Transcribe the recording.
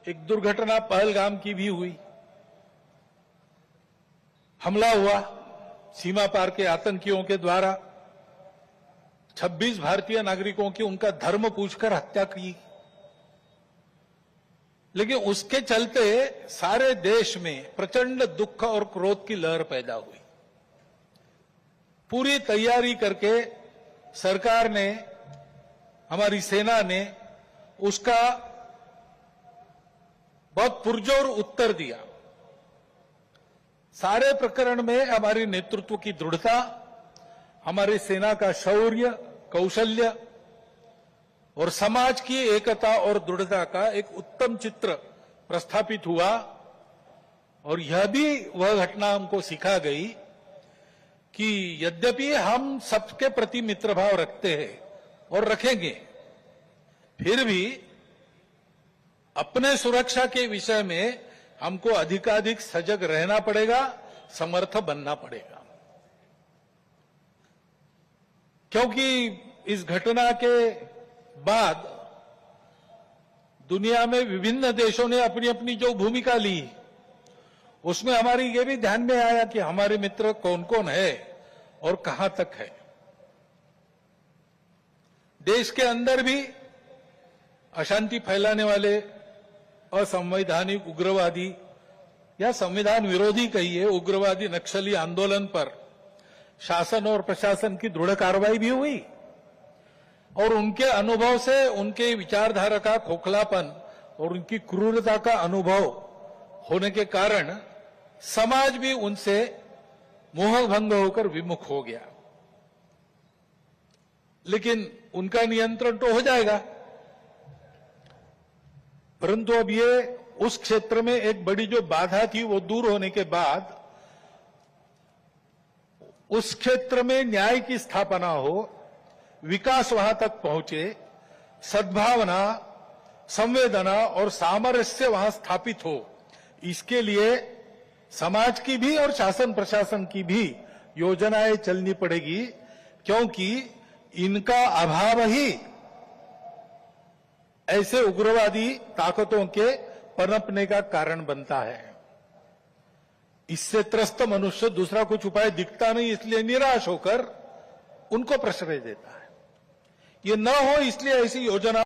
एक दुर्घटना पहलगाम की भी हुई। हमला हुआ सीमा पार के आतंकियों के द्वारा, 26 भारतीय नागरिकों की उनका धर्म पूछकर हत्या की। लेकिन उसके चलते सारे देश में प्रचंड दुख और क्रोध की लहर पैदा हुई। पूरी तैयारी करके सरकार ने, हमारी सेना ने उसका बहुत पुरजोर उत्तर दिया। सारे प्रकरण में हमारे नेतृत्व की दृढ़ता, हमारी सेना का शौर्य, कौशल्य और समाज की एकता और दृढ़ता का एक उत्तम चित्र प्रस्थापित हुआ। और यह भी वह घटना हमको सिखा गई कि यद्यपि हम सबके प्रति मित्रभाव रखते हैं और रखेंगे, फिर भी अपने सुरक्षा के विषय में हमको अधिकाधिक सजग रहना पड़ेगा, समर्थ बनना पड़ेगा। क्योंकि इस घटना के बाद दुनिया में विभिन्न देशों ने अपनी अपनी जो भूमिका ली, उसमें हमारी ये भी ध्यान में आया कि हमारे मित्र कौन कौन है और कहां तक है। देश के अंदर भी अशांति फैलाने वाले असंवैधानिक उग्रवादी या संविधान विरोधी कहिए उग्रवादी नक्सली आंदोलन पर शासन और प्रशासन की दृढ़ कार्रवाई भी हुई। और उनके अनुभव से उनके विचारधारा का खोखलापन और उनकी क्रूरता का अनुभव होने के कारण समाज भी उनसे मोहभंग होकर विमुख हो गया। लेकिन उनका नियंत्रण तो हो जाएगा, परंतु अब ये उस क्षेत्र में एक बड़ी जो बाधा थी वो दूर होने के बाद उस क्षेत्र में न्याय की स्थापना हो, विकास वहां तक पहुंचे, सद्भावना, संवेदना और सामरस्य वहां स्थापित हो, इसके लिए समाज की भी और शासन प्रशासन की भी योजनाएं चलनी पड़ेगी। क्योंकि इनका अभाव ही ऐसे उग्रवादी ताकतों के पनपने का कारण बनता है। इससे त्रस्त मनुष्य दूसरा कुछ उपाय दिखता नहीं, इसलिए निराश होकर उनको प्रश्रय देता है। ये न हो इसलिए ऐसी योजना